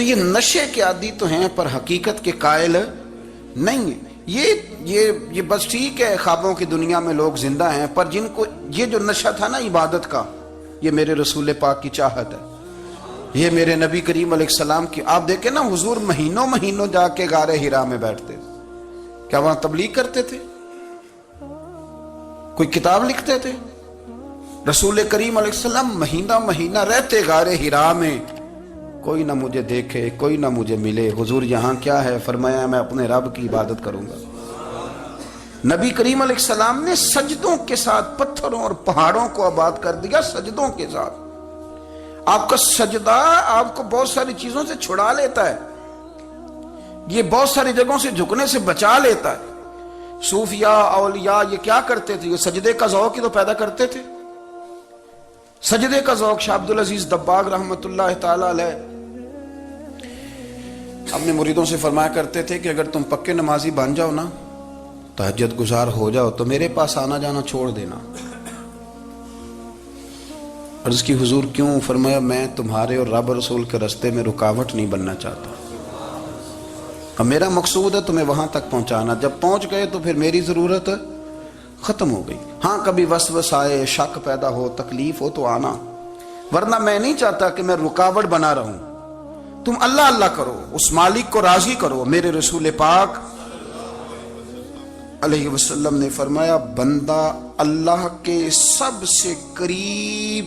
تو یہ نشے کے عادی تو ہیں پر حقیقت کے قائل نہیں ہیں. یہ بس ٹھیک ہے خوابوں کی دنیا میں لوگ زندہ ہیں، پر جن کو یہ جو نشہ تھا نا عبادت کا، یہ میرے رسول پاک کی چاہت ہے، یہ میرے نبی کریم علیہ السلام کی. آپ دیکھیں نا حضور مہینوں جا کے غار حرا میں بیٹھتے، کیا وہاں تبلیغ کرتے تھے؟ کوئی کتاب لکھتے تھے؟ رسول کریم علیہ السلام مہینہ رہتے غار حرا میں، کوئی نہ مجھے دیکھے، کوئی نہ مجھے ملے. حضور یہاں کیا ہے؟ فرمایا میں اپنے رب کی عبادت کروں گا. نبی کریم علیہ السلام نے سجدوں کے ساتھ پتھروں اور پہاڑوں کو آباد کر دیا، سجدوں کے ساتھ. آپ کا سجدہ آپ کو بہت ساری چیزوں سے چھڑا لیتا ہے، یہ بہت ساری جگہوں سے جھکنے سے بچا لیتا ہے. صوفیاء اولیاء یہ کیا کرتے تھے؟ یہ سجدے کا ذوق ہی تو پیدا کرتے تھے. سجدے کا ذوق شاہ عبدالعزیز دباغ رحمت اللہ تعالی علیہ اپنے مریدوں سے فرمایا کرتے تھے کہ اگر تم پکے نمازی بن جاؤ نا، تہجد گزار ہو جاؤ، تو میرے پاس آنا جانا چھوڑ دینا. عرض کی حضور کیوں؟ فرمایا میں تمہارے اور رب رسول کے راستے میں رکاوٹ نہیں بننا چاہتا. اب میرا مقصود ہے تمہیں وہاں تک پہنچانا. جب پہنچ گئے تو پھر میری ضرورت ختم ہو گئی. ہاں کبھی وسوس آئے، شک پیدا ہو، تکلیف ہو تو آنا، ورنہ میں نہیں چاہتا کہ میں رکاوٹ بنا رہوں. تم اللہ اللہ کرو، اس مالک کو راضی کرو. میرے رسول پاک علیہ وسلم نے فرمایا بندہ اللہ کے سب سے قریب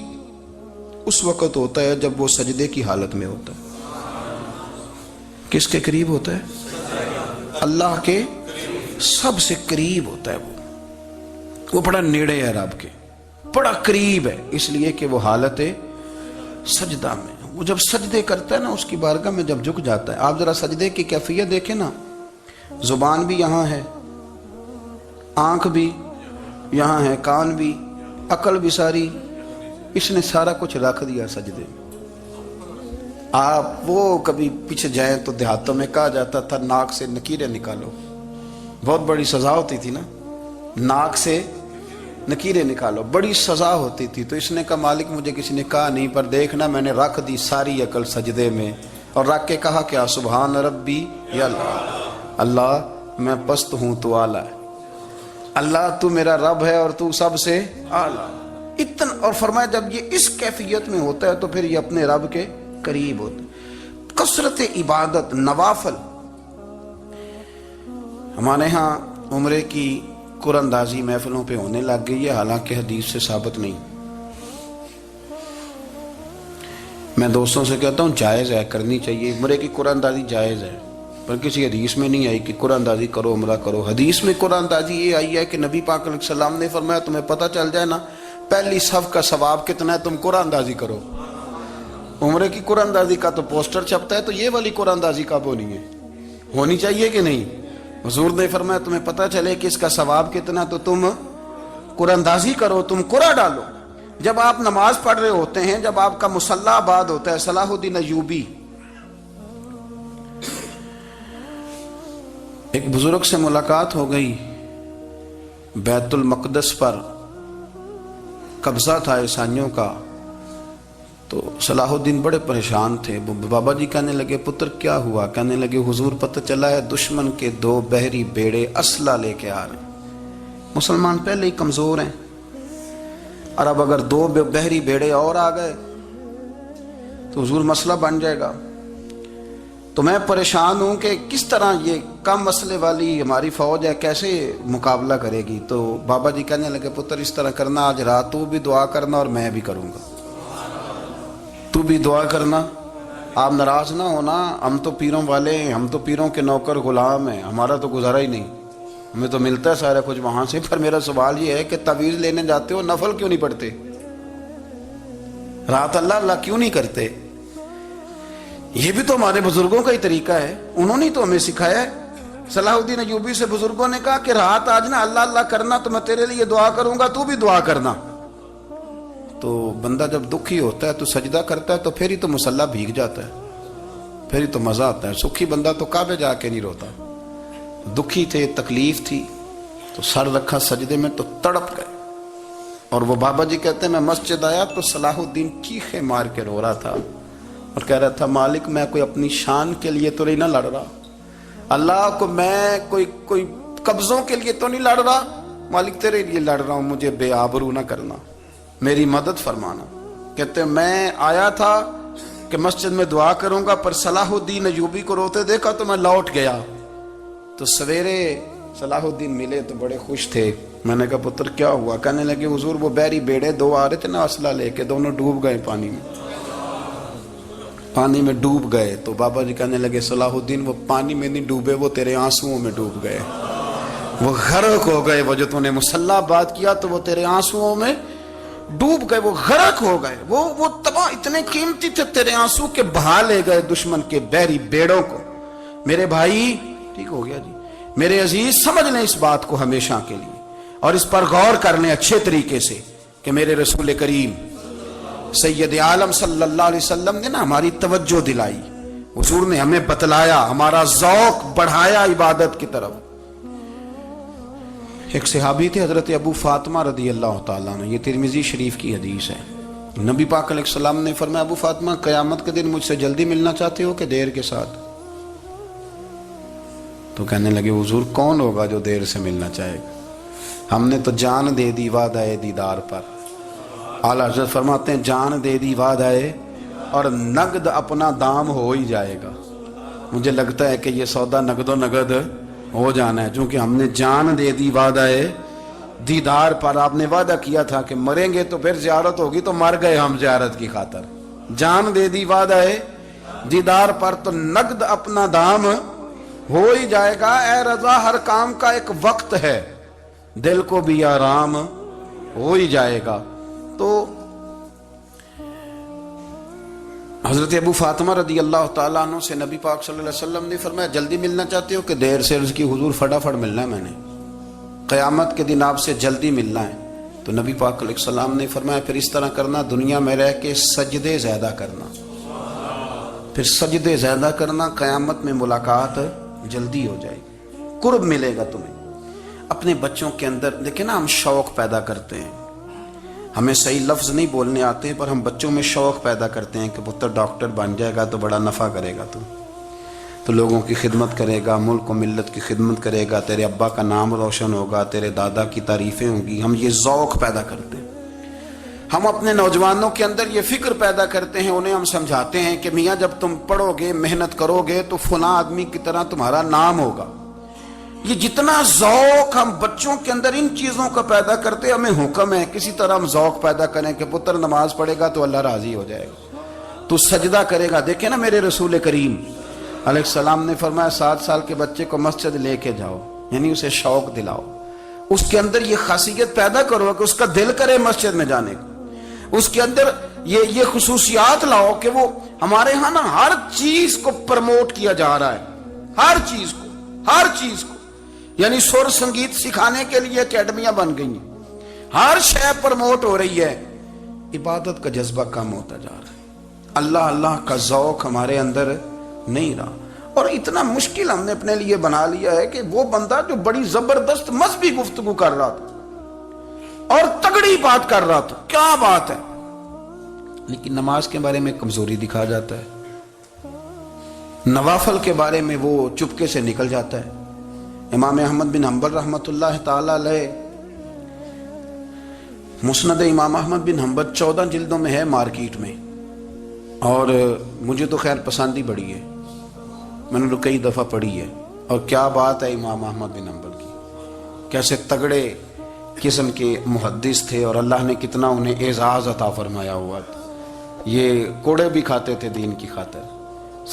اس وقت ہوتا ہے جب وہ سجدے کی حالت میں ہوتا ہے. کس کے قریب ہوتا ہے؟ اللہ کے سب سے قریب ہوتا ہے. وہ بڑا نیڑے ہے رب کے، بڑا قریب ہے، اس لیے کہ وہ حالت سجدہ میں. وہ جب سجدے کرتا ہے نا، اس کی بارگاہ میں جب جھک جاتا ہے. آپ ذرا سجدے کی کیفیت دیکھیں نا، زبان بھی یہاں ہے، آنکھ بھی یہاں ہے، کان بھی، عقل بھی ساری، اس نے سارا کچھ رکھ دیا سجدے میں. آپ وہ کبھی پیچھے جائیں تو دیہاتوں میں کہا جاتا تھا ناک سے نکیریں نکالو، بہت بڑی سزا ہوتی تھی نا، ناک سے نکیریں نکالو، بڑی سزا ہوتی تھی. تو اس نے کہا مالک مجھے کسی نے کہا نہیں، پر دیکھنا میں نے رکھ دی ساری عقل سجدے میں، اور رکھ کے کہا کیا؟ سبحان ربی یا اللہ، اللہ میں پست ہوں تو اعلیٰ ہے، اللہ تو میرا رب ہے اور تو سب سے اعلیٰ. اتنا. اور فرمایا جب یہ اس کیفیت میں ہوتا ہے تو پھر یہ اپنے رب کے قریب ہوتا ہے. کثرت عبادت، نوافل. ہمارے ہاں عمرے کی قرآن اندازی محفلوں پہ ہونے لگ گئی ہے، حالانکہ حدیث سے ثابت نہیں. میں دوستوں سے کہتا ہوں جائز ہے، کرنی چاہیے، عمرے کی قرآن اندازی جائز ہے، پر کسی حدیث میں نہیں آئی کہ قرآن اندازی کرو عمرہ کرو. حدیث میں قرآن اندازی یہ آئی ہے کہ نبی پاک علیہ السلام نے فرمایا تمہیں پتہ چل جائے نا پہلی صف کا ثواب کتنا ہے، تم قرآن اندازی کرو. عمرے کی قرآن اندازی کا تو پوسٹر چھپتا ہے، تو یہ والی قرآن اندازی کب ہونی ہے؟ ہونی چاہیے کہ نہیں؟ حضور نے فرمایا تمہیں پتہ چلے کہ اس کا ثواب کتنا، تو تم قرآن اندازی کرو، تم قرآن ڈالو. جب آپ نماز پڑھ رہے ہوتے ہیں، جب آپ کا مصلی آباد ہوتا ہے، صلاح الدین ایوبی ایک بزرگ سے ملاقات ہو گئی، بیت المقدس پر قبضہ تھا عیسائیوں کا. تو صلاح الدین بڑے پریشان تھے. بابا جی کہنے لگے پتر کیا ہوا؟ کہنے لگے حضور پتہ چلا ہے دشمن کے 2 بحری بیڑے اسلحہ لے کے آ رہے ہیں. مسلمان پہلے ہی کمزور ہیں، اور اب اگر 2 بحری بیڑے اور آ گئے تو حضور مسئلہ بن جائے گا. تو میں پریشان ہوں کہ کس طرح یہ کم مسئلے والی ہماری فوج ہے کیسے مقابلہ کرے گی. تو بابا جی کہنے لگے پتر اس طرح کرنا، آج رات تو بھی دعا کرنا اور میں بھی کروں گا. تو بھی دعا کرنا، آپ ناراض نہ ہونا. ہم تو پیروں والے ہیں، ہم تو پیروں کے نوکر غلام ہیں، ہمارا تو گزارا ہی نہیں، ہمیں تو ملتا ہے سارا کچھ وہاں سے. پر میرا سوال یہ ہے کہ تعویذ لینے جاتے ہو نفل کیوں نہیں پڑھتے؟ رات اللہ اللہ کیوں نہیں کرتے؟ یہ بھی تو ہمارے بزرگوں کا ہی طریقہ ہے، انہوں نے تو ہمیں سکھایا ہے. صلاح الدین ایوبی سے بزرگوں نے کہا کہ رات آج نا اللہ اللہ کرنا، تو میں تیرے لیے دعا کروں گا، تو بھی دعا کرنا. تو بندہ جب دکھی ہوتا ہے تو سجدہ کرتا ہے، تو پھر ہی تو مصلی بھیگ جاتا ہے، پھر ہی تو مزہ آتا ہے. سکھی بندہ تو کعبے جا کے نہیں روتا. دکھی تھے، تکلیف تھی، تو سر رکھا سجدے میں تو تڑپ گئے. اور وہ بابا جی کہتے ہیں میں مسجد آیا تو صلاح الدین چیخے مار کے رو رہا تھا، اور کہہ رہا تھا مالک میں کوئی اپنی شان کے لیے تو نہیں نہ لڑ رہا، اللہ کو میں کوئی قبضوں کے لیے تو نہیں لڑ رہا، مالک تیرے لیے لڑ رہا ہوں، مجھے بے آبرو نہ کرنا، میری مدد فرمانا۔ کہتے ہیں میں آیا تھا کہ مسجد میں دعا کروں گا، پر صلاح الدین ایوبی کو روتے دیکھا تو میں لوٹ گیا۔ تو سویرے صلاح الدین ملے تو بڑے خوش تھے۔ میں نے کہا پتر کیا ہوا؟ کہنے لگے حضور وہ بحری بیڑے دو آ رہے تھے نا اسلحہ لے کے، دونوں ڈوب گئے پانی میں ڈوب گئے۔ تو بابا جی کہنے لگے صلاح الدین وہ پانی میں نہیں ڈوبے، وہ تیرے آنسوؤں میں ڈوب گئے، وہ غرق ہو گئے، وہ جو تو نے مسلح بات کیا تو وہ تیرے آنسوؤں میں ڈوب گئے، وہ غرق ہو گئے، وہ تباہ، اتنے قیمتی تھے تیرے آنسو کے بہا لے گئے دشمن کے بحری بیڑوں کو۔ میرے بھائی ٹھیک ہو گیا جی، میرے عزیز سمجھ لیں اس بات کو ہمیشہ کے لیے، اور اس پر غور کر لیں اچھے طریقے سے کہ میرے رسول کریم سید عالم صلی اللہ علیہ وسلم نے نا ہماری توجہ دلائی، حضور نے ہمیں بتلایا، ہمارا ذوق بڑھایا عبادت کی طرف۔ ایک صحابی تھے حضرت ابو فاطمہ رضی اللہ تعالیٰ عنہ، یہ ترمذی شریف کی حدیث ہے۔ نبی پاک علیہ السلام نے فرمایا ابو فاطمہ قیامت کے دن مجھ سے جلدی ملنا چاہتے ہو کہ دیر کے ساتھ؟ تو کہنے لگے حضور کون ہوگا جو دیر سے ملنا چاہے گا، ہم نے تو جان دے دی وعدہ دیدار پر۔ اعلیٰ حضرت فرماتے ہیں جان دے دی وعدہ اور نقد اپنا دام ہو ہی جائے گا۔ مجھے لگتا ہے کہ یہ سودا نقد و نقد ہو جانا ہے، چونکہ ہم نے جان دے دی وعدہ دیدار پر۔ آپ نے وعدہ کیا تھا کہ مریں گے تو پھر زیارت ہوگی، تو مر گئے ہم زیارت کی خاطر۔ جان دے دی وعدہ دیدار پر تو نقد اپنا دام ہو ہی جائے گا۔ اے رضا ہر کام کا ایک وقت ہے، دل کو بھی آرام ہو ہی جائے گا۔ تو حضرت ابو فاطمہ رضی اللہ تعالیٰ عنہ سے نبی پاک صلی اللہ علیہ وسلم نے فرمایا جلدی ملنا چاہتے ہو کہ دیر سے؟ عرض کی حضور فٹافٹ ملنا ہے، میں نے قیامت کے دن آپ سے جلدی ملنا ہے۔ تو نبی پاک علیہ السلام نے فرمایا پھر اس طرح کرنا، دنیا میں رہ کے سجدے زیادہ کرنا، پھر سجدے زیادہ کرنا، قیامت میں ملاقات جلدی ہو جائے گی، قرب ملے گا تمہیں۔ اپنے بچوں کے اندر دیکھیں نا، ہم شوق پیدا کرتے ہیں، ہمیں صحیح لفظ نہیں بولنے آتے پر ہم بچوں میں شوق پیدا کرتے ہیں کہ پتر ڈاکٹر بن جائے گا تو بڑا نفع کرے گا، تو لوگوں کی خدمت کرے گا، ملک و ملت کی خدمت کرے گا، تیرے ابا کا نام روشن ہوگا، تیرے دادا کی تعریفیں ہوں گی۔ ہم یہ ذوق پیدا کرتے ہیں، ہم اپنے نوجوانوں کے اندر یہ فکر پیدا کرتے ہیں، انہیں ہم سمجھاتے ہیں کہ میاں جب تم پڑھو گے، محنت کرو گے تو فلاں آدمی کی طرح تمہارا نام ہوگا۔ یہ جتنا ذوق ہم بچوں کے اندر ان چیزوں کا پیدا کرتے، ہمیں حکم ہے کسی طرح ہم ذوق پیدا کریں کہ پتر نماز پڑھے گا تو اللہ راضی ہو جائے گا، تو سجدہ کرے گا۔ دیکھیں نا میرے رسول کریم علیہ السلام نے فرمایا 7 سال کے بچے کو مسجد لے کے جاؤ، یعنی اسے شوق دلاؤ، اس کے اندر یہ خاصیت پیدا کرو کہ اس کا دل کرے مسجد میں جانے کو، اس کے اندر یہ خصوصیات لاؤ کہ وہ ہمارے ہاں نا ہر چیز کو پرموٹ کیا جا رہا ہے، ہر چیز کو، یعنی سر سنگیت سکھانے کے لیے اکیڈمیاں بن گئی ہیں، ہر شے پرموٹ ہو رہی ہے، عبادت کا جذبہ کم ہوتا جا رہا ہے، اللہ کا ذوق ہمارے اندر نہیں رہا۔ اور اتنا مشکل ہم نے اپنے لیے بنا لیا ہے کہ وہ بندہ جو بڑی زبردست مذہبی گفتگو کر رہا تھا اور تگڑی بات کر رہا تھا، کیا بات ہے، لیکن نماز کے بارے میں کمزوری دکھا جاتا ہے، نوافل کے بارے میں وہ چپکے سے نکل جاتا ہے۔ امام احمد بن حنبل رحمۃ اللہ تعالی علیہ، مسند امام احمد بن حنبل 14 جلدوں میں ہے مارکیٹ میں، اور مجھے تو خیر پسندی بڑی ہے، میں نے تو کئی دفعہ پڑھی ہے۔ اور کیا بات ہے امام احمد بن حنبل کی، کیسے تگڑے قسم کے محدث تھے، اور اللہ نے کتنا انہیں اعزاز عطا فرمایا ہوا تھا۔ یہ کوڑے بھی کھاتے تھے دین کی خاطر،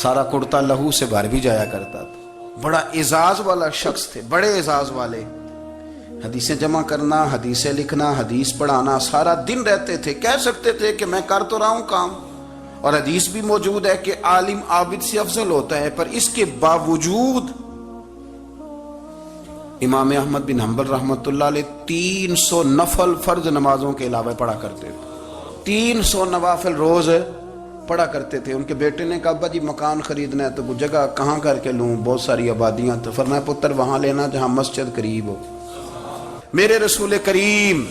سارا کرتا لہو سے بھر بھی جایا کرتا تھا، بڑا اعزاز والا شخص تھے، بڑے اعزاز والے، حدیثیں جمع کرنا، حدیثیں لکھنا، حدیث پڑھانا، سارا دن رہتے تھے۔ کہہ سکتے تھے کہ میں کر تو رہا ہوں کام، اور حدیث بھی موجود ہے کہ عالم عابد سے افضل ہوتا ہے، پر اس کے باوجود امام احمد بن حنبل رحمۃ اللہ علیہ 300 نفل فرض نمازوں کے علاوہ پڑھا کرتے تھے، 300 نوافل روز پڑھا کرتے تھے۔ ان کے بیٹے نے کہا ابا جی مکان خریدنا ہے تو وہ جگہ کہاں کر کے لوں، بہت ساری آبادیاں، تو فرمایا پتر وہاں لینا جہاں مسجد قریب ہو۔ میرے رسول کریم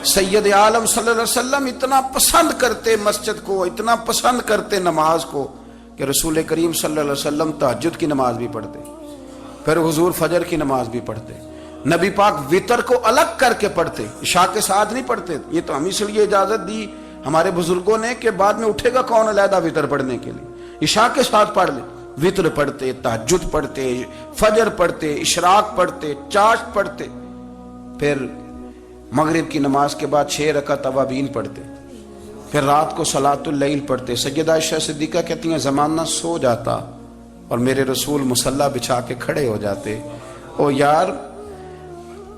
سید عالم صلی اللہ علیہ وسلم اتنا پسند کرتے مسجد کو، اتنا پسند کرتے نماز کو کہ رسول کریم صلی اللہ علیہ وسلم تہجد کی نماز بھی پڑھتے، پھر حضور فجر کی نماز بھی پڑھتے، نبی پاک وتر کو الگ کر کے پڑھتے، عشاء کے ساتھ نہیں پڑھتے۔ یہ تو ہم اس لیے اجازت دی ہمارے بزرگوں نے کہ بعد میں اٹھے گا کون علیحدہ وتر پڑھنے کے لیے، عشاء کے ساتھ پڑھ لے۔ وتر پڑھتے، تہجد پڑھتے، فجر پڑھتے، اشراق پڑھتے، چاشت پڑھتے، پھر مغرب کی نماز کے بعد 6 رکعت اوابین پڑھتے، پھر رات کو صلاۃ اللیل پڑھتے۔ سیدہ عائشہ صدیقہ کہتی ہیں زمانہ سو جاتا اور میرے رسول مصلی بچھا کے کھڑے ہو جاتے۔ او یار،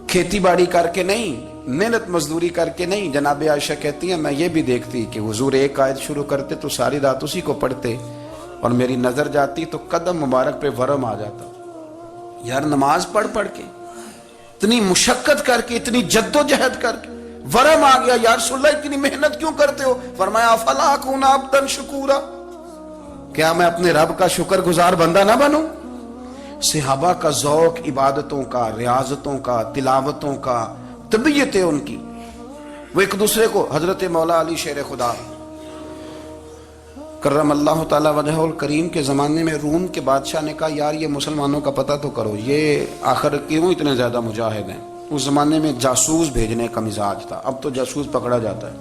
کھیتی باڑی کر کے نہیں، محنت مزدوری کر کے نہیں، جناب عائشہ کہتی ہیں میں یہ بھی دیکھتی کہ حضور ایک آیت شروع کرتے تو ساری رات اسی کو پڑھتے، اور میری نظر جاتی تو قدم مبارک پہ ورم آ جاتا۔ یار نماز پڑھ پڑھ کے، اتنی مشقت کر کے، اتنی جد و جہد کر کے ورم آ گیا، یا رسول اللہ اتنی محنت کیوں کرتے ہو؟ فرمایا افلا اکون عبدا شکورا، کیا میں اپنے رب کا شکر گزار بندہ نہ بنوں؟ صحابہ کا ذوق عبادتوں کا، ریاضتوں کا، تلاوتوں کا، طبیعت ان کی، وہ ایک دوسرے کو، حضرت مولا علی شیر خدا کرم اللہ تعالی وجہہ الکریم کے زمانے میں روم کے بادشاہ نے کہا یار یہ مسلمانوں کا پتہ تو کرو، یہ آخر کیوں اتنے زیادہ مجاہد ہیں؟ اس زمانے میں جاسوس بھیجنے کا مزاج تھا، اب تو جاسوس پکڑا جاتا ہے،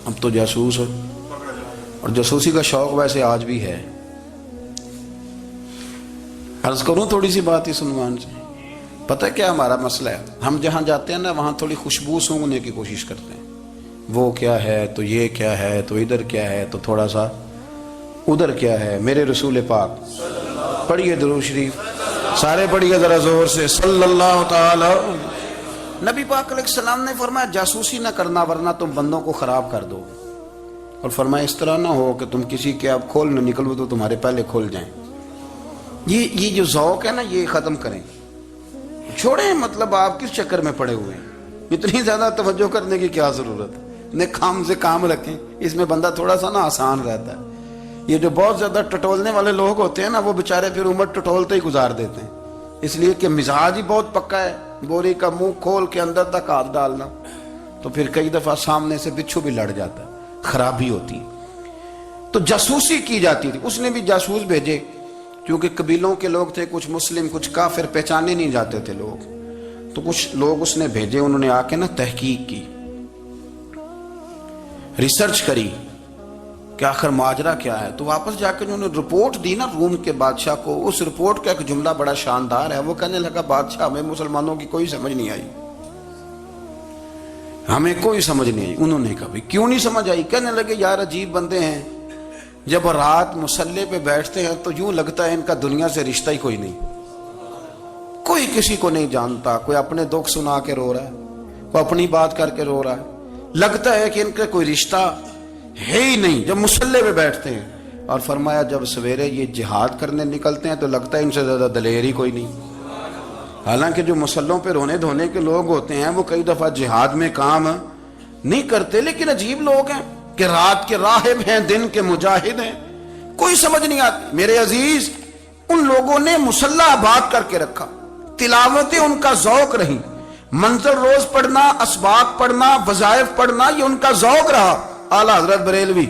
اب تو جاسوس اور جاسوسی کا شوق ویسے آج بھی ہے۔ عرض کروں تھوڑی سی بات اس عنوان سے، پتہ کیا ہمارا مسئلہ ہے؟ ہم جہاں جاتے ہیں نا وہاں تھوڑی خوشبو سونگنے کی کوشش کرتے ہیں، وہ کیا ہے تو یہ کیا ہے تو ادھر کیا ہے تو تھوڑا سا ادھر کیا ہے۔ میرے رسول پاک پڑھیے درود شریف، سارے پڑھیے ذرا زور سے، صلی اللہ تعالی۔ نبی پاک علیہ السلام نے فرمایا جاسوسی نہ کرنا ورنہ تم بندوں کو خراب کر دو، اور فرمایا اس طرح نہ ہو کہ تم کسی کے اب کھول نہ نکلو تو تمہارے پہلے کھول جائیں۔ یہ جو ذوق ہے نا یہ ختم کریں، چھوڑیں، مطلب آپ کس چکر میں پڑے ہوئے ہیں؟ اتنی زیادہ توجہ کرنے کی کیا ضرورت ہے؟ کام سے کام رکھیں، اس میں بندہ تھوڑا سا نا آسان رہتا ہے۔ یہ جو بہت زیادہ ٹٹولنے والے لوگ ہوتے ہیں نا وہ بےچارے پھر عمر ٹٹولتے ہی گزار دیتے ہیں، اس لیے کہ مزاج ہی بہت پکا ہے، بوری کا منہ کھول کے اندر تک ہاتھ ڈالنا، تو پھر کئی دفعہ سامنے سے بچھو بھی لڑ جاتا ہے، خرابی ہوتی ہے۔ تو جاسوسی کی جاتی تھی، اس نے بھی جاسوس بھیجے، کیونکہ قبیلوں کے لوگ تھے، کچھ مسلم کچھ کافر، پہچانے نہیں جاتے تھے لوگ، تو کچھ لوگ اس نے بھیجے، انہوں نے آ کے نا تحقیق کی، ریسرچ کری کہ آخر ماجرا کیا ہے، تو واپس جا کے انہوں نے رپورٹ دی نا روم کے بادشاہ کو۔ اس رپورٹ کا ایک جملہ بڑا شاندار ہے، وہ کہنے لگا بادشاہ ہمیں مسلمانوں کی کوئی سمجھ نہیں آئی، ہمیں کوئی سمجھ نہیں آئی۔ انہوں نے کہا کیوں نہیں سمجھ آئی؟ کہنے لگے یار عجیب بندے ہیں، جب رات مصلی پہ بیٹھتے ہیں تو یوں لگتا ہے ان کا دنیا سے رشتہ ہی کوئی نہیں، کوئی کسی کو نہیں جانتا، کوئی اپنے دکھ سنا کے رو رہا ہے، کوئی اپنی بات کر کے رو رہا ہے، لگتا ہے کہ ان کا کوئی رشتہ ہے ہی نہیں جب مصلی پہ بیٹھتے ہیں۔ اور فرمایا جب سویرے یہ جہاد کرنے نکلتے ہیں تو لگتا ہے ان سے زیادہ دلیر ہی کوئی نہیں، حالانکہ جو مصلوں پہ رونے دھونے کے لوگ ہوتے ہیں وہ کئی دفعہ جہاد میں کام نہیں کرتے، لیکن عجیب لوگ ہیں کہ رات کے راہب ہیں، دن کے مجاہد ہیں، کوئی سمجھ نہیں آتی۔ میرے عزیز، ان لوگوں نے مصلی آباد کر کے رکھا، تلاوتیں ان کا ذوق رہی، منزل روز پڑھنا، اسباق پڑھنا، وظائف پڑھنا، یہ ان کا ذوق رہا۔ اعلیٰ حضرت بریلوی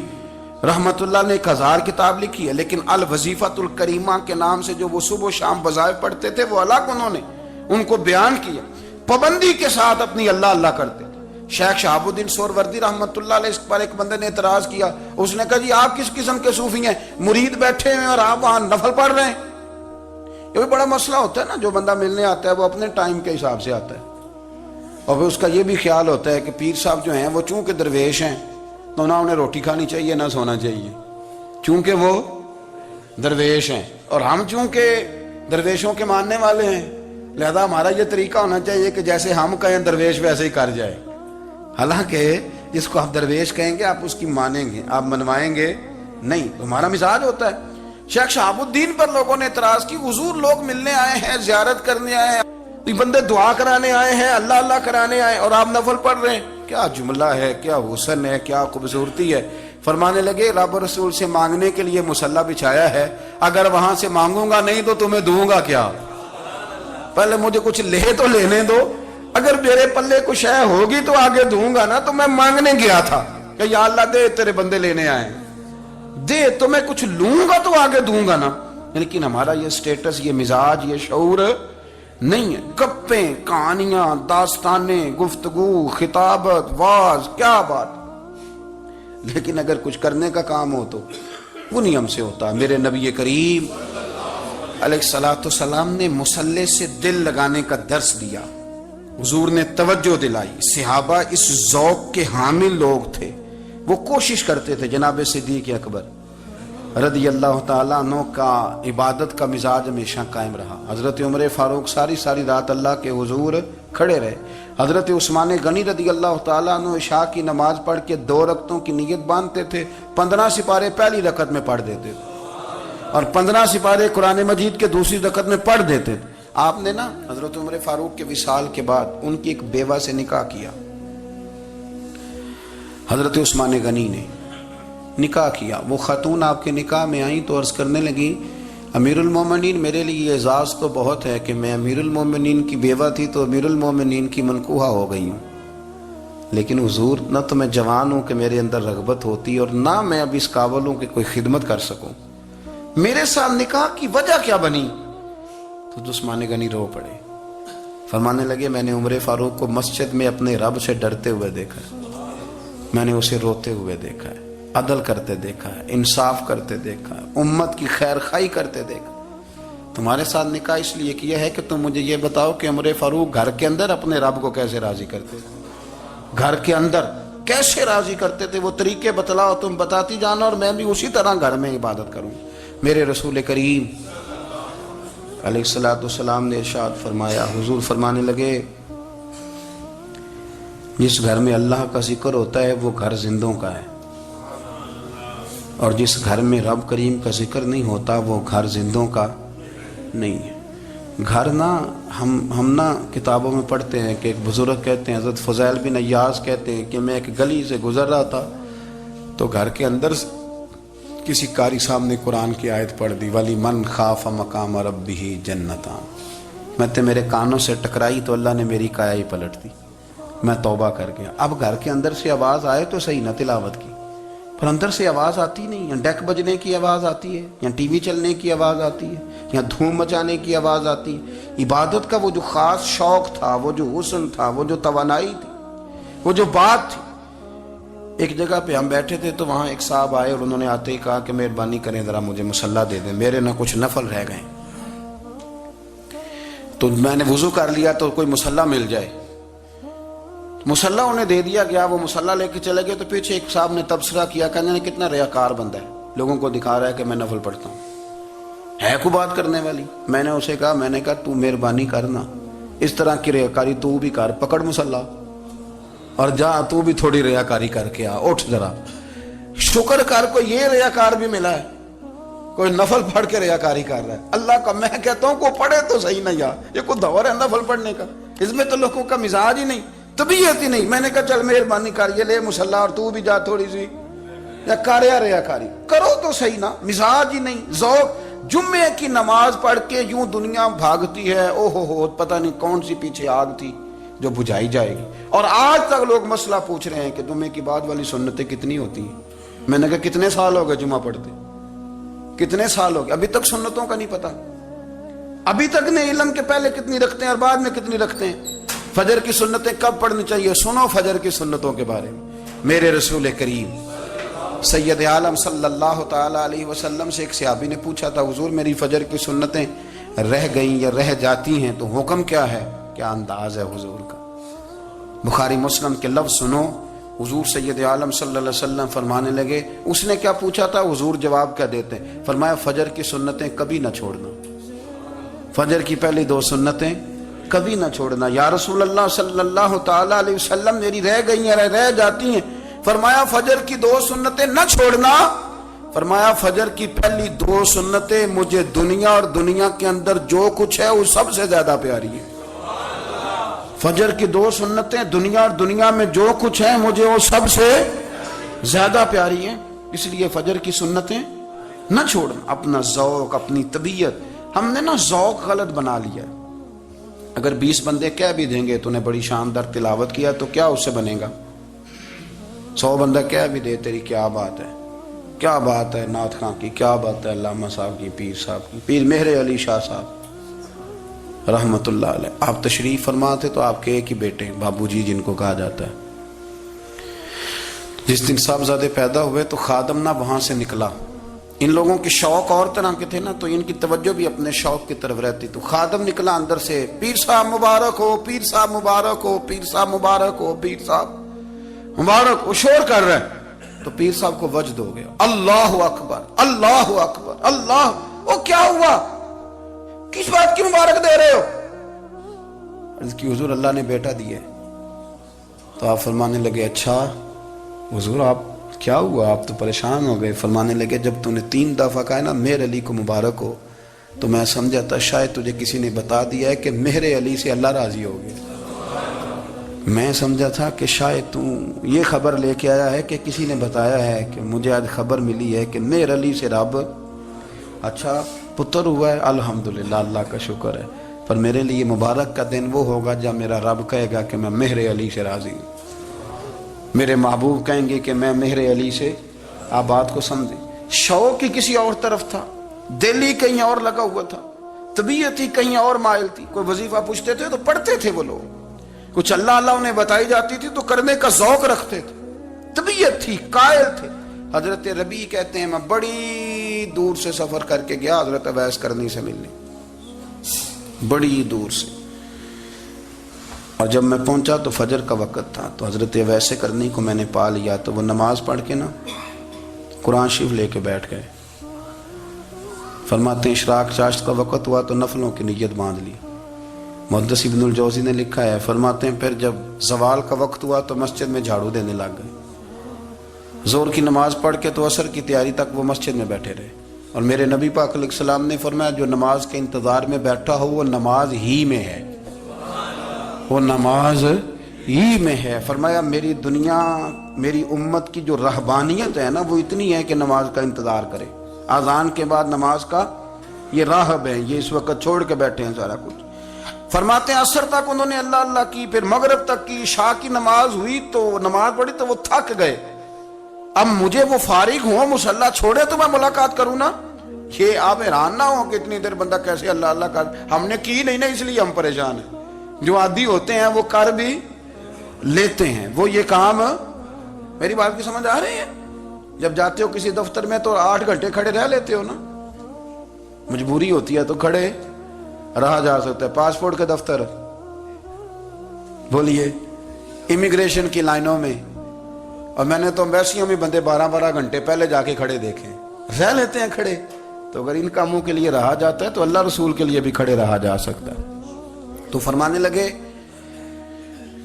رحمت اللہ نے 1000 کتاب لکھی ہے، لیکن الوظیفۃ الکریمہ کے نام سے جو وہ صبح و شام وظائف پڑھتے تھے وہ الگ انہوں نے ان کو بیان کیا، پابندی کے ساتھ اپنی اللہ اللہ کرتے تھے۔ شیخ شہاب الدین سہروردی رحمت اللہ علیہ اس پر ایک بندے نے اعتراض کیا، اس نے کہا جی آپ کس قسم کے صوفی ہیں، مرید بیٹھے ہیں اور آپ وہاں نفل پڑھ رہے ہیں؟ یہ بھی بڑا مسئلہ ہوتا ہے نا، جو بندہ ملنے آتا ہے وہ اپنے ٹائم کے حساب سے آتا ہے، اور پھر اس کا یہ بھی خیال ہوتا ہے کہ پیر صاحب جو ہیں وہ چونکہ درویش ہیں تو نہ انہیں روٹی کھانی چاہیے نہ سونا چاہیے، چونکہ وہ درویش ہیں، اور ہم چونکہ درویشوں کے ماننے والے ہیں لہذا ہمارا یہ طریقہ ہونا چاہیے کہ جیسے ہم کہیں درویش ویسے ہی کر جائے، حالانکہ جس کو آپ درویش کہیں گے آپ اس کی مانیں گے، آپ منوائیں گے نہیں، ہمارا مزاج ہوتا ہے۔ شیخ شہاب الدین پر لوگوں نے اعتراض کی، حضور لوگ ملنے آئے ہیں، زیارت کرنے آئے ہیں، بندے دعا کرانے آئے ہیں، اللہ اللہ کرانے آئے اور آپ نفل پڑھ رہے ہیں، کیا جملہ ہے، کیا حسن ہے، کیا خوبصورتی ہے۔ فرمانے لگے رب رسول سے مانگنے کے لیے مصلی بچھایا ہے، اگر وہاں سے مانگوں گا نہیں تو تمہیں دوں گا کیا؟ پہلے مجھے کچھ لے تو لینے دو، اگر میرے پلے کچھ ہے ہوگی تو آگے دوں گا نا. تو میں مانگنے گیا تھا کہ یا اللہ دے, تیرے بندے لینے آئے, دے تو میں کچھ لوں گا تو آگے دوں گا نا. لیکن ہمارا یہ سٹیٹس, یہ مزاج, یہ شعور نہیں ہے. گپیں, کہانیاں, داستانیں, گفتگو, خطابت, واز, کیا بات. لیکن اگر کچھ کرنے کا کام ہو تو وہ نہیں ہم سے ہوتا. میرے نبی کریم علیہ الصلوۃ والسلام نے مصلی سے دل لگانے کا درس دیا. حضور نے توجہ دلائی. صحابہ اس ذوق کے حامل لوگ تھے, وہ کوشش کرتے تھے. جناب صدیق اکبر رضی اللہ تعالیٰ عنہ کا عبادت کا مزاج ہمیشہ قائم رہا. حضرت عمر فاروق ساری رات اللہ کے حضور کھڑے رہے. حضرت عثمان غنی رضی اللہ تعالیٰ عنہ عشاء کی نماز پڑھ کے 2 رکعتوں کی نیت باندھتے تھے. 15 سپارے پہلی رکعت میں پڑھ دیتے تھے اور 15 سپارے قرآن مجید کے دوسری رکعت میں پڑھ دیتے تھے. آپ نے نا حضرت عمر فاروق کے وصال کے بعد ان کی ایک بیوہ سے نکاح کیا. حضرت عثمان غنی نے نکاح کیا. وہ خاتون آپ کے نکاح میں آئیں تو عرض کرنے لگی, امیر المومنین میرے لیے اعزاز تو بہت ہے کہ میں امیر المومنین کی بیوہ تھی تو امیر المومنین کی منکوحہ ہو گئی ہوں, لیکن حضور نہ تو میں جوان ہوں کہ میرے اندر رغبت ہوتی اور نہ میں اب اس قابل ہوں کہ کوئی خدمت کر سکوں. میرے ساتھ نکاح کی وجہ کیا بنی؟ تو عثمان غنی رو پڑے. فرمانے لگے, میں نے عمر فاروق کو مسجد میں اپنے رب سے ڈرتے ہوئے دیکھا ہے, میں نے اسے روتے ہوئے دیکھا ہے, عدل کرتے دیکھا ہے, انصاف کرتے دیکھا ہے, امت کی خیر خواہی کرتے دیکھا. تمہارے ساتھ نکاح اس لیے کیا ہے کہ تم مجھے یہ بتاؤ کہ عمر فاروق گھر کے اندر اپنے رب کو کیسے راضی کرتے تھے, گھر کے اندر کیسے راضی کرتے تھے, وہ طریقے بتلاؤ, تم بتاتی جانا اور میں بھی اسی طرح گھر میں عبادت کروں. میرے رسول کریم علیہ الصلوۃ والسلام نے ارشاد فرمایا. حضور فرمانے لگے, جس گھر میں اللہ کا ذکر ہوتا ہے وہ گھر زندوں کا ہے, اور جس گھر میں رب کریم کا ذکر نہیں ہوتا وہ گھر زندوں کا نہیں ہے. گھر نا ہم نا کتابوں میں پڑھتے ہیں کہ ایک بزرگ کہتے ہیں, حضرت فضیل بن عیاض کہتے ہیں کہ میں ایک گلی سے گزر رہا تھا تو گھر کے اندر کسی قاری صاحب نے قرآن کی آیت پڑھ دی, ولی من خاف مقام ربہ جنتان. میں تے میرے کانوں سے ٹکرائی تو اللہ نے میری کایا ہی پلٹ دی, میں توبہ کر گیا. اب گھر کے اندر سے آواز آئے تو صحیح نہ تلاوت کی, پر اندر سے آواز آتی نہیں, یا ڈیک بجنے کی آواز آتی ہے, یا ٹی وی چلنے کی آواز آتی ہے, یا دھوم مچانے کی آواز آتی ہے. عبادت کا وہ جو خاص شوق تھا, وہ جو حسن تھا, وہ جو توانائی تھی, وہ جو بات تھی. ایک جگہ پہ ہم بیٹھے تھے تو وہاں ایک صاحب آئے اور انہوں نے آتے ہی کہا کہ مہربانی کریں ذرا مجھے مصلی دے دیں, میرے نہ کچھ نفل رہ گئے. تو میں نے وضو کر لیا تو کوئی مصلی مل جائے. مصلی انہیں دے دیا گیا, وہ مصلی لے کے چلے گئے تو پیچھے ایک صاحب نے تبصرہ کیا, کہنے نے کتنا ریاکار بندہ ہے, لوگوں کو دکھا رہا ہے کہ میں نفل پڑھتا ہوں, ہے کوئی بات کرنے والی. میں نے اسے کہا, میں نے کہا تو مہربانی کرنا, اس طرح کی ریاکاری تو بھی کر, پکڑ مصلی اور جا تو بھی تھوڑی ریاکاری کر کے آ, اٹھ ذرا. شکر کر کو یہ ریاکار بھی ملا ہے, کوئی نفل پڑھ کے ریاکاری کر رہا ہے. اللہ کا میں کہتا ہوں کو پڑھے تو صحیح نہ, یار یہ کوئی دور ہے نفل پڑھنے کا, اس میں تو لوگوں کا مزاج ہی نہیں, طبیعت ہی نہیں. میں نے کہا چل مہربانی کر, یہ لے مصلی اور تو بھی جا تھوڑی سی, یا کر یا ریاکاری کرو تو صحیح نا, مزاج ہی نہیں, ذوق. جمعے کی نماز پڑھ کے یوں دنیا بھاگتی ہے, او ہو پتہ نہیں کون سی پیچھے آگ تھی جو بجھائی جائے گی. اور آج تک لوگ مسئلہ پوچھ رہے ہیں کہ جمعے کی بعد والی سنتیں کتنی ہوتی ہیں. میں نے کہا کتنے سال ہو گئے جمعہ پڑھتے, کتنے سال ہو گئے, ابھی تک سنتوں کا نہیں پتا, ابھی تک نے علم کے پہلے کتنی رکھتے ہیں اور بعد میں کتنی رکھتے ہیں. فجر کی سنتیں کب پڑھنی چاہیے, سنو فجر کی سنتوں کے بارے میں. میرے رسول کریم سید عالم صلی اللہ تعالی علیہ وسلم سے ایک صحابی نے پوچھا تھا, حضور میری فجر کی سنتیں رہ گئیں یا رہ جاتی ہیں تو حکم کیا ہے, کیا انداز ہے حضور کا. بخاری مسلم کے لفظ سنو, حضور سید عالم صلی اللہ علیہ وسلم فرمانے لگے. اس نے کیا پوچھا تھا, حضور جواب کیا دیتے ہیں, فرمایا فجر کی سنتیں کبھی نہ چھوڑنا, فجر کی پہلی 2 سنتیں کبھی نہ چھوڑنا. یا رسول اللہ صلی اللہ تعالی علیہ وسلم میری رہ گئی ہیں, رہ جاتی ہیں. فرمایا فجر کی 2 سنتیں نہ چھوڑنا. فرمایا فجر کی پہلی 2 سنتیں مجھے دنیا اور دنیا کے اندر جو کچھ ہے وہ سب سے زیادہ پیاری ہے. فجر کی 2 سنتیں دنیا اور دنیا میں جو کچھ ہے مجھے وہ سب سے زیادہ پیاری ہیں, اس لیے فجر کی سنتیں نہ چھوڑنا. اپنا ذوق, اپنی طبیعت, ہم نے نا ذوق غلط بنا لیا ہے. اگر 20 بندے کہہ بھی دیں گے تو نے بڑی شاندار تلاوت کیا تو کیا اس سے بنے گا؟ 100 بندہ کہہ بھی دے تیری کیا بات ہے، کیا بات ہے نعت خاں کی، کیا بات ہے علامہ صاحب کی، پیر صاحب کی، پیر مہر علی شاہ صاحب رحمت اللہ علیہ، آپ تشریف فرما تھے تو آپ کے ایک ہی بیٹے بابو جی جن کو کہا جاتا ہے، جس دن صاحبزادے پیدا ہوئے تو خادم نہ وہاں سے نکلا، ان لوگوں کے شوق اور طرح کے تھے نا تو ان کی توجہ بھی اپنے شوق کی طرف رہتی، تو خادم نکلا اندر سے، پیر صاحب مبارک ہو، پیر صاحب مبارک ہو، پیر صاحب مبارک ہو، پیر صاحب مبارک ہو، شور کر رہے ہیں، تو پیر صاحب کو وجد ہو گیا، اللہ اکبر اللہ اکبر اللہ، وہ کیا ہوا، کس بات کی مبارک دے رہے ہو؟ عرض کی حضور اللہ نے بیٹا دیا، تو آپ فرمانے لگے اچھا حضور آپ کیا ہوا، آپ تو پریشان ہو گئے، فرمانے لگے جب تو نے 3 دفعہ کہا نا مہر علی کو مبارک ہو تو میں سمجھا تھا شاید تجھے کسی نے بتا دیا ہے کہ مہر علی سے اللہ راضی ہو گیا، میں سمجھا تھا کہ شاید تو یہ خبر لے کے آیا ہے کہ کسی نے بتایا ہے کہ مجھے آج خبر ملی ہے کہ مہر علی سے رب اچھا پتر ہوا ہے، الحمدللہ اللہ کا شکر ہے، پر میرے لیے مبارک کا دن وہ ہوگا جب میرا رب کہے گا کہ میں مہر علی سے راضی ہوں، میرے محبوب کہیں گے کہ میں مہر علی سے، آپ بات کو سمجھیں، شوق ہی کسی اور طرف تھا، دل ہی کہیں اور لگا ہوا تھا، طبیعت ہی کہیں اور مائل تھی، کوئی وظیفہ پوچھتے تھے تو پڑھتے تھے وہ لوگ، کچھ اللہ اللہ انہیں بتائی جاتی تھی تو کرنے کا ذوق رکھتے تھے، طبیعت تھی، قائل تھے۔ حضرت ربیع کہتے ہیں میں بڑی دور سے سفر کر کے گیا حضرت اویس کرنی سے ملنے، بڑی دور سے، اور جب میں پہنچا تو فجر کا وقت تھا، تو حضرت اویس کرنی کو میں نے پا لیا، تو وہ نماز پڑھ کے نا قرآن شریف لے کے بیٹھ گئے، فرماتے ہیں اشراق چاشت کا وقت ہوا تو نفلوں کی نیت باندھ لی، محدث ابن الجوزی نے لکھا ہے، فرماتے ہیں پھر جب زوال کا وقت ہوا تو مسجد میں جھاڑو دینے لگ گئے، زور کی نماز پڑھ کے تو عصر کی تیاری تک وہ مسجد میں بیٹھے رہے، اور میرے نبی پاک علیہ السلام نے فرمایا جو نماز کے انتظار میں بیٹھا ہو وہ نماز ہی میں ہے، وہ نماز ہی میں ہے، فرمایا میری دنیا میری امت کی جو رہبانیت ہے نا وہ اتنی ہے کہ نماز کا انتظار کرے، اذان کے بعد نماز کا یہ راہب ہیں، یہ اس وقت چھوڑ کے بیٹھے ہیں سارا کچھ، فرماتے ہیں عصر تک انہوں نے اللہ اللہ کی، پھر مغرب تک کی، عشاء کی نماز ہوئی تو نماز پڑھی تو وہ تھک گئے، اب مجھے وہ فارغ ہوں مصلی چھوڑے تو میں ملاقات کروں نا، یہ آپ حیران نہ ہو کہ اتنی دیر بندہ کیسے اللہ اللہ کر، ہم نے کی نہیں نا اس لیے ہم پریشان ہیں، جو عادی ہوتے ہیں وہ کر بھی لیتے ہیں، وہ یہ کام، میری بات کی سمجھ آ رہی ہے؟ جب جاتے ہو کسی دفتر میں تو 8 گھنٹے کھڑے رہ لیتے ہو نا، مجبوری ہوتی ہے تو کھڑے رہا جا سکتا ہے، پاسپورٹ کے دفتر بولیے امیگریشن کی لائنوں میں، اور میں نے تو ایمبیسیوں میں بندے 12 گھنٹے پہلے جا کے کھڑے دیکھے، رہ لیتے ہیں کھڑے، تو اگر ان کاموں کے لیے رہا جاتا ہے تو اللہ رسول کے لیے بھی کھڑے رہا جا سکتا ہے۔ تو فرمانے لگے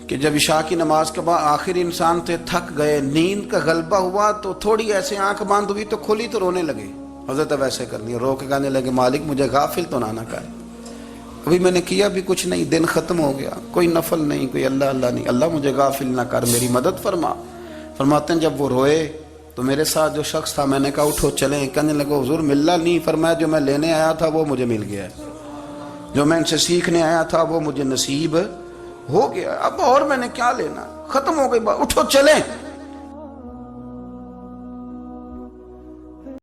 کہ جب عشاء کی نماز کے بعد آخر انسان تھے، تھک گئے، نیند کا غلبہ ہوا تو تھوڑی ایسے آنکھ بند ہوئی تو کھلی تو رونے لگے، حضرت ویسے کرنی رو کے کہنے لگے مالک مجھے غافل تو نہ کر، ابھی میں نے کیا بھی کچھ نہیں، دن ختم ہو گیا، کوئی نفل نہیں، کوئی اللہ اللہ نہیں، اللہ مجھے غافل نہ کر، میری مدد فرما۔ فرماتے ہیں جب وہ روئے تو میرے ساتھ جو شخص تھا میں نے کہا اٹھو چلیں، کہنے لگا حضور ملا نہیں، فرمایا جو میں لینے آیا تھا وہ مجھے مل گیا ہے، جو میں ان سے سیکھنے آیا تھا وہ مجھے نصیب ہو گیا، اب اور میں نے کیا لینا، ختم ہو گئی بات، اٹھو چلیں۔